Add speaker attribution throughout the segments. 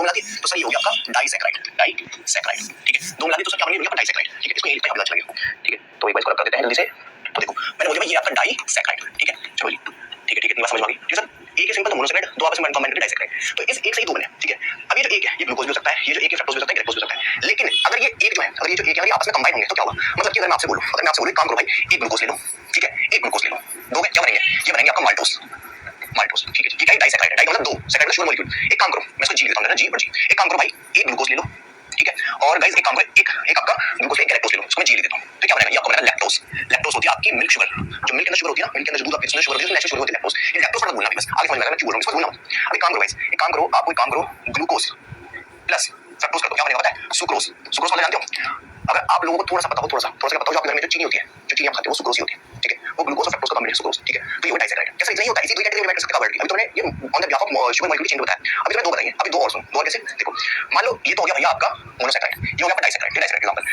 Speaker 1: मिलाती है तो सर ये हो गया आपका डाइसैकेराइड, ठीक है। दो मिलाती तो सर क्या बनेगा? डाइसैकेराइड, ठीक है। इसको एक पता चलेगा, ठीक है। तो एक बार इसको रख देते हैं जल्दी से। तो देखो मैंने बोला भाई ये आपका डाइसैकेराइड, ठीक है। चलो जी, ठीक है, ठीक है, इतनी बात समझ में आ गई। ठीक है सर, एक है सिंपल मोनोसैकेराइड, दो आपस में कंबाइन करके डाइसैकेराइड। तो इस एक से ही दो बने, ठीक है। अब ये जो एक है ये ग्लूकोज भी हो सकता है, ये जो एक है फ्रक्टोज भी हो सकता है, ग्लूकोज भी हो सकता है। लेकिन अगर ये एक जो है, अगर ये जो एक है आपस में कंबाइन होंगे तो क्या होगा? मतलब कि अगर मैं आपसे बोलूं काम करो भाई, एक ग्लूकोज ले लो, ठीक है, एक ग्लूकोज ले लो, दो में क्या बनेंगे? ये बनेंगे आपका माल्टोज, ठीक है। ठीक है, डाइसैकेराइड है, डाइ मतलब दो, सैकेराइड मतलब शुगर मॉलिक्यूल। एक काम करो, मैं इसको जी लिखता हूं, जी और जी। एक काम करो भाई, एक ग्लूकोज ले लो, ठीक है। और गाइस एक काम करो, एक आपका ग्लूकोज एक लैक्टोज ले लो, इसको मैं जी लिख देता हूं। तो क्या बनेगा? ये आपको बनेगा लैक्टोज। लैक्टोज होती है आपकी मिल्क शुगर, जो मिल्क के अंदर शुगर होती है ना, मिल्क के अंदर जो दूध आपके शुगर होती है, नेचुरल शुगर होती है लैक्टोज। ये लैक्टोज मत भूलना बस, आगे समझ में आएगा मैं क्यों बोल रहा हूं, इसको भूलना मत। अब एक काम करो गाइस, एक काम करो, आप एक काम करो, ग्लूकोज प्लस फ्रक्टोज कर दो, क्या बनेगा पता है? सुक्रोज। सुक्रोज मतलब जानते हो? अगर आप लोगों को थोड़ा सा पता हो, थोड़ा सा पता हो, जो आपके घर में जो चीनी होती है, जो चीनी आप खाते हो वो सुक्रोज ही होती है, ठीक है। वो ग्लूकोज और फ्रक्टोज का कॉम्बिनेशन सुक्रोज, ठीक है। तो ये वो डाइसैकेराइड है। कैसे इतना ही होता है? इसी दो कैटेगरी में बैठ सकते हैं वर्ड की। अभी तो मैंने ये on the behalf of sugar molecule change होता है। अभी तो मैं दो बताइए, अभी दो और सुन, दो और कैसे? देखो मान लो ये तो हो गया भैया आपका मोनोसैकेराइड, ये हो गया आपका डाइसैकेराइड, डाइसैकेराइड एग्जांपल,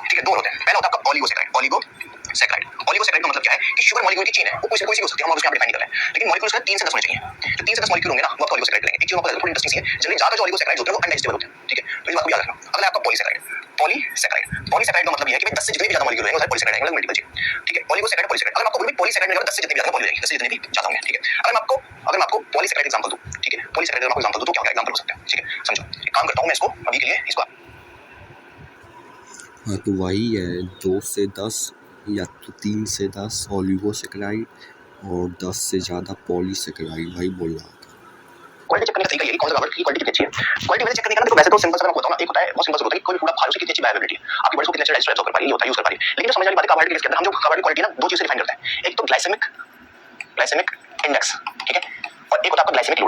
Speaker 1: ठीक है। दो होते हैं, पहला होता है आपका ओलिगोसैकेराइड, ओलिगोसैकेराइड का मतलब क्या है कि शुगर मॉलिक्यूल की चेन है, वो कोई सी हो सकती है, हम उसको यहाँ डिफाइन कर रहे हैं। लेकिन मॉलिक्यूल्स का 3 से 10 होने चाहिए। जो 3 से 10 मॉलिक्यूल होंगे ना वो आपका ओलिगोसैकेराइड लेंगे। एक चीज आपको थोड़ी इंटरेस्टिंग सी है, जनरली ज्यादा जो ओलिगोसैकेराइड होते हैं वो अनडाइजेस्टेबल होते हैं, ठीक है। तो इस बात को याद रखना। अगला आपका पॉलीसैकेराइड का मतलब ये है कि 10 से जितने भी ज्यादा मॉलिक्यूल होंगे वो सारे पॉलीसैकेराइड मतलब मल्टीपल चेन, ठीक है। ओलिगोसैकेराइड अगर मैं आपको बोलूं पॉलीसैकेराइड में 10 से जितने भी ज्यादा पॉली रहेंगे, 10 से जितने भी ज्यादा होंगे, ठीक है। अगर मैं आपको पॉलीसैकेराइड एग्जांपल दूं, ठीक है, पॉलीसैकेराइड का एग्जांपल दूं तो क्या होगा? एग्जांपल हो सकता है, ठीक है। समझो, एक काम करता हूं मैं इसको अभी के लिए इसको।
Speaker 2: हाँ तो वही है, 2 से 10 या तो 3 से 10 ओलिगोसैकेराइड और 10 से ज़्यादा पॉलीसैकेराइड, भाई बोल रहा था।
Speaker 1: क्वालिटी चेक करने का तरीका ये है कि कौन सा रबर की क्वालिटी कितनी अच्छी है। क्वालिटी वैसे चेक करने का देखो वैसे तो सिंपल सा मैं बताऊं ना, एक होता है बहुत सिंपल सा होता है कि कोई फूड आप खा रहे हो उसकी कितनी अच्छी बायोअवेलेबिलिटी है, आपकी बॉडी को कितने अच्छे डाइजेस्ट एब्जॉर्ब कर पा रही है, ये होता है यूज कर पा रही है। लेकिन जो समझ वाली बात है कार्बोहाइड्रेट के अंदर हम जो कार्बोहाइड्रेट क्वालिटी ना दो चीज से डिफाइन करते हैं, एक तो ग्लाइसेमिक इंडेक्स, ठीक है, और एक होता है आपका ग्लाइसेमिक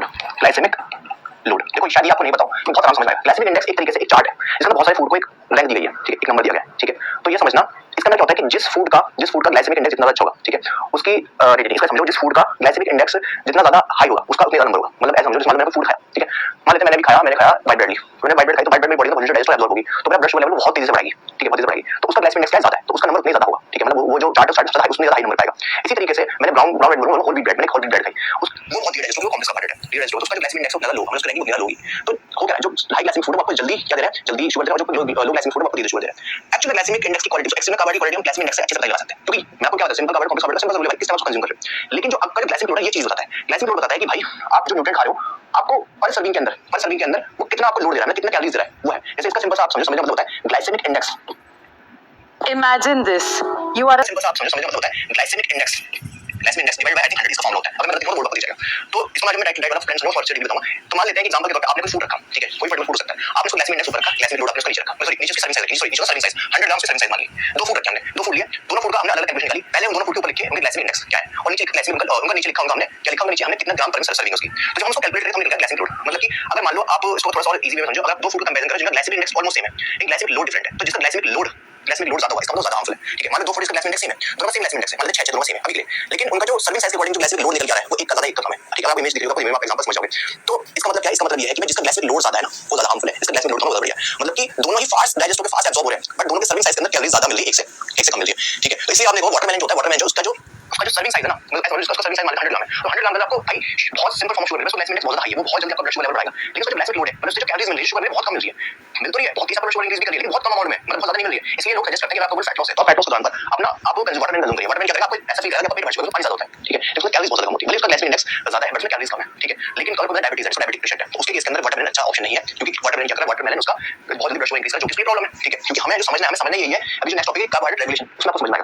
Speaker 1: लोड। देखो शायद ये आपको नहीं बताऊं, बहुत आराम समझ में आएगा। ग्लाइसेमिक इंडेक्स एक तरीके से एक चार्ट है जिसमें बहुत सारे फूड को एक रैंक दी गई है, ठीक है, एक नंबर दिया गया है, ठीक है। तो ये समझना इसका मतलब क्या होता है कि जिस फूड का ग्लाइसेमिक इंडेक्स जितना अच्छा होगा, ठीक है, उसकी रेटिंग। इसका समझो जिस फूड का ग्लाइसेमिक इंडेक्स जितना ज्यादा हाई होगा उसका उतना ज्यादा नंबर होगा। मतलब ऐसा समझो, जैसे मैंने फूड खाया, ठीक है, मान लेते हैं मैंने खाया व्हाइट ब्रेड ली, मैंने व्हाइट ब्रेड खाई तो व्हाइट ब्रेड में बॉडी में पॉल्यूशन डाइजेस्ट एब्जॉर्ब होगी तो मेरा ब्लड शुगर लेवल बहुत तेजी से बढ़ेगी, ठीक है, बहुत तेजी से बढ़ेगी। तो उसका ग्लाइसेमिक इंडेक्स ज्यादा है तो उसका नंबर उतना ज्यादा होगा, ठीक है। मतलब वो जो चार्ट है उसमें ज्यादा हाई नंबर पाएगा। इसी तरीके से मैंने ब्राउन ब्रेड बोलूं, होल व्हीट ब्रेड, मैंने होल व्हीट ब्रेड खाई, उस वो बहुत हीट है, वो कॉम्प्लेक्स कार्बोहाइड्रेट है, हीट है, तो उसका ग्लाइसेमिक इंडेक्स ज्यादा लो, मतलब उसका रैंकिंग ज्यादा लो होगी। तो हो गया जो हाई ग्लाइसेमिक फूड आपको जल्दी क्या दे रहा है, जल्दी शुगर दे रहा है, जो लो ग्लाइसेमिक फूड आपको धीरे शुगर दे रहा है। एक्चुअली ग्लाइसेमिक इंडेक्स की क्वालिटी, जो एक्सटर्नल कार्बोहाइड्रेट क्वालिटी हम ग्लाइसेमिक इंडेक्स से अच्छे से पता लगा सकते हैं, क्योंकि मैं आपको क्या बताऊं, simple carbohydrate complex carbohydrate simple सा किस तरह से कंज्यूम कर रहे हैं। लेकिन जो आपका ग्लाइसेमिक लोड है ये चीज बताता है, ग्लाइसेमिक लोड बताता है कि भाई आप जो न्यूट्रिएंट खा रहे हो आपको पर सर्विंग के अंदर वो कितना आपको लोड दे रहा है, कितना कैलोरीज दे रहा है, वो है। जैसे इसका सिंपल सा आप समझो, मतलब होता है glycemic index.
Speaker 3: Imagine this. You are a
Speaker 1: simple सा आप समझो मतलब होता है glycemic index divided by I think 100 इसका फॉर्मूला होता है। अगर मैं गलती करूं बोर्ड पर दिख जाएगा। तो इसको मैं डाइट वाला फ्रेंड्स नो फॉर डिग्री बताऊंगा। तो मान लेते हैं कि एग्जांपल के तौर पे आपने कोई फूड रखा, ठीक है, कोई पर्टिकुलर फूड हो सकता है, आपने उसको ग्लाइसेमिक इंडेक्स ऊपर रखा, ग्लाइसेमिक लोड आपने उसको नीचे रखा, सॉरी नीचे उसकी सर्विंग साइज, नीचे सर्विंग साइज 100 ग्राम की सर्विंग साइज मान ली। दो फूड रखे हमने, दो फूड लिए, दोनों फूड का हमने अलग अलग टेंपरेचर निकाली, पहले उन दोनों फूड के ऊपर लिखे उनके ग्लाइसेमिक इंडेक्स क्या है, और नीचे ग्लाइसेमिक उनका नीचे लिखा होगा हमने, क्या लिखा होगा नीचे हमने कितना ग्राम पर सर्विंग उसकी। तो जब हम उसको कैलकुलेट करें तो हमें निकला ग्लाइसेमिक लोड। मतलब कि अगर मान लो आप इसको थोड़ा सा और इजी वे में समझो, अगर दो फूड का कंपैरिजन करो जिनका ग्लाइसेमिक इंडेक्स ऑलमोस्ट सेम है, एक ग्लाइसेमिक लोड डिफरेंट है, तो जिसका ग्लाइसेमिक लोड ज्यादा होगा इसका मतलब ज्यादा हार्मफुल है, ठीक है। मान लो दो फूड इसका ग्लाइसेमिक इंडेक्स सेम है, दोनों सेम ग्लाइसेमिक इंडेक्स है, मतलब 6 दोनों सेम है अभी के लिए, लेकिन उनका जो सर्विंग साइज के अकॉर्डिंग जो ग्लाइसेमिक लोड निकल के आ रहा है वो एक का ज्यादा एक का कम है, ठीक है। आपको इमेज दिख रही होगा, इमेज में आप एग्जांपल समझ जाओगे। तो इसका मतलब क्या है? इसका मतलब ये है कि जिसका ग्लाइसेमिक लोड ज्यादा है ना वो ज्यादा हार्मफुल है, इसका ग्लाइसेमिक लोड कम ज्यादा बढ़िया है। मतलब कि दोनों ही फास्ट डाइजेस्ट होकर फास्ट एब्जॉर्ब हो रहे हैं, बट दोनों के सर्विंग साइज के अंदर कैलोरीज ज्यादा मिल रही है, एक से कम मिल रही है, ठीक है। तो इसलिए आपने देखो वाटरमेलन जो होता है, वाटरमेलन जो उसका जो सर्विंग साइज है ना, मतलब उसका सर्विंग साइज मान 100 ग्राम है, तो 100 ग्राम का आपको भाई बहुत सिंपल फॉर्म शुगर मिलेगा, उसका ग्लाइसेमिक इंडेक्स बहुत ज्यादा हाई है, वो बहुत जल्दी आपका ब्लड शुगर लेवल बढ़ाएगा। लेकिन उसका जो ग्लाइसेमिक लोड है, मतलब उससे जो कैलोरीज मिल रही है शुगर में बहुत कम मिल रही है, मिल तो रही है बहुत, 30% शुगर इंक्रीज भी कर रही है लेकिन बहुत कम अमाउंट में, मतलब बहुत ज्यादा नहीं मिल रही है। इसलिए लोग सजेस्ट करते हैं कि आपको फैट लॉस है तो फैट लॉस के दौरान पर अपना आपको वाटरमेलन कंज्यूम करिए। वाटरमेलन क्या करेगा, आपको ऐसा फील करेगा कि पेट भर चुका है, पानी ज्यादा होता है, ठीक है, तो उसमें कैलोरीज बहुत ज्यादा कम होती है, भले उसका ग्लाइसेमिक इंडेक्स ज्यादा है बट उसमें कैलोरीज कम है, ठीक है। लेकिन कल को डायबिटीज है, डायबिटिक पेशेंट है, तो उसके केस के अंदर वाटरमेलन अच्छा ऑप्शन नहीं है, क्योंकि वाटरमेलन क्या करेगा, वाटरमेलन उसका बहुत जल्दी ब्लड शुगर इंक्रीज करेगा, जो कि प्रॉब्लम है, ठीक है। क्योंकि हमें जो समझना है यही है। अभी जो नेक्स्ट टॉपिक है कार्बोहाइड्रेट रेगुलेशन, उसमें आपको समझना है।